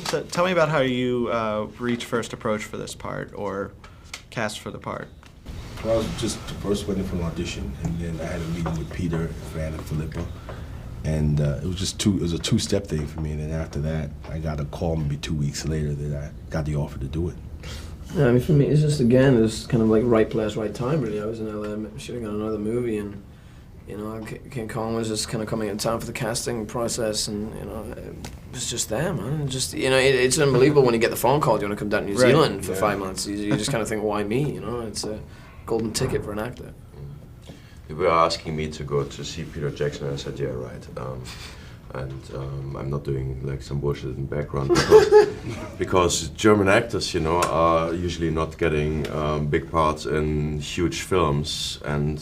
So tell me about how you reached first approach for this part, or cast for the part. Well, I was just first waiting for an audition, and then I had a meeting with Peter, Fran, and Philippa, and it was a two-step thing for me. And then after that, I got a call maybe 2 weeks later that I got the offer to do it. Yeah, I mean, for me, it's just, again, it's kind of like right place, right time, really. I was in LA shooting on another movie, and, you know, King Kong was just kind of coming in time for the casting process, and, you know, it was just there, man. And just, you know, it's unbelievable when you get the phone call, do you want to come down to New Zealand for 5 months? You just kind of think, why me, you know? It's a golden ticket for an actor. They were asking me to go to see Peter Jackson, and I said, yeah, right. I'm not doing like some bullshit in the background because German actors, you know, are usually not getting big parts in huge films and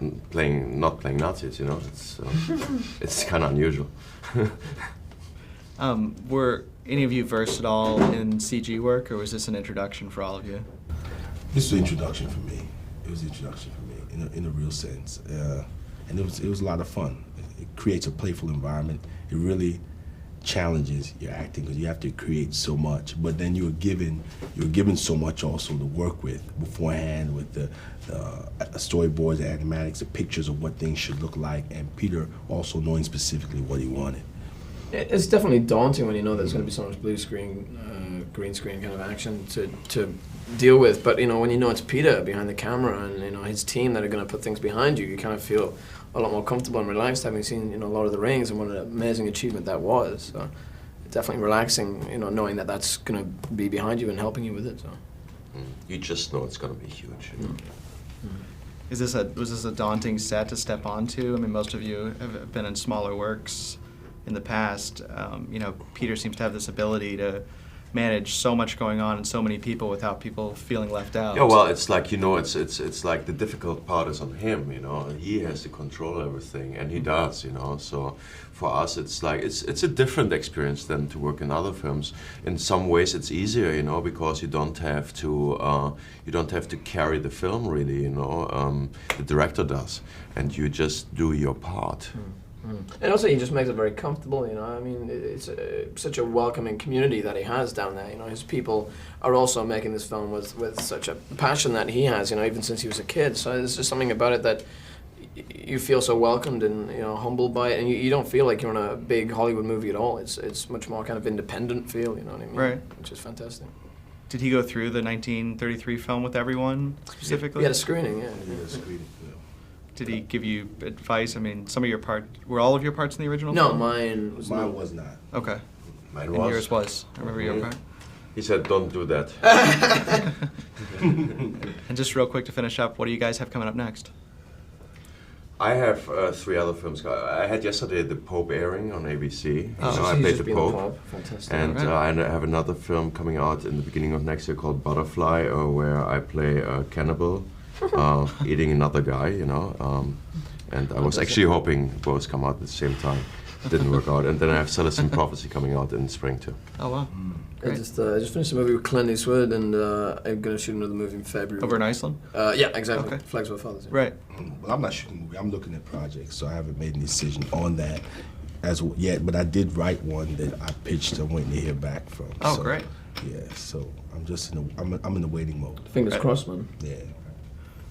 not playing Nazis, you know. It's kind of unusual. Were any of you versed at all in CG work, or was this an introduction for all of you? This was an introduction for me. It was an introduction for me in a real sense, and it was a lot of fun. It creates a playful environment. It really challenges your acting because you have to create so much, but then you're given so much also to work with beforehand, with the storyboards, the animatics, the pictures of what things should look like, and Peter also knowing specifically what he wanted. It's definitely daunting when you know there's going to be so much blue screen, green screen kind of action to deal with. But you know, when you know it's Peter behind the camera and you know his team that are going to put things behind you, you kind of feel a lot more comfortable and relaxed, having seen Lord of the Rings and what an amazing achievement that was. So it's definitely relaxing, knowing that that's going to be behind you and helping you with it. So you just know it's going to be huge. You know? Was this a daunting set to step onto? I mean, most of you have been in smaller works in the past. Peter seems to have this ability to manage so much going on and so many people without people feeling left out. Yeah, well, it's like, it's like the difficult part is on him, He has to control everything, and he does, So for us, it's like, it's a different experience than to work in other films. In some ways, it's easier, because you don't have to carry the film really, The director does, and you just do your part. And also, he just makes it very comfortable, I mean, it's such a welcoming community that he has down there, His people are also making this film with such a passion that he has, even since he was a kid. So there's just something about it that you feel so welcomed and, humbled by it. And you don't feel like you're in a big Hollywood movie at all. It's much more kind of independent feel, you know what I mean? Right. Which is fantastic. Did he go through the 1933 film with everyone specifically? We had a screening, yeah. Did he give you advice? I mean, some of your were all of your parts in the original No, film? mine was not. Mine was not. Okay. Mine and was. yours was. I remember your part. He said, don't do that. And just real quick to finish up, what do you guys have coming up next? I have 3 other films. I had yesterday The Pope airing on ABC. Oh, I played the Pope. Fantastic. And I have another film coming out in the beginning of next year called Butterfly, where I play a cannibal. Eating another guy, and I was actually hoping both come out at the same time. It didn't work out. And then I have Celestine Prophecy coming out in spring too. Oh wow! I just finished a movie with Clint Eastwood, and I'm gonna shoot another movie in February. Over in Iceland? Yeah, exactly. Okay. Flags of Fathers. Yeah. Right. Well, I'm not shooting a movie. I'm looking at projects, so I haven't made any decision on that as yet. But I did write one that I pitched. I'm waiting to hear back from. Oh, great. Yeah, so I'm just I'm in the waiting mode. Fingers crossed, man. Yeah.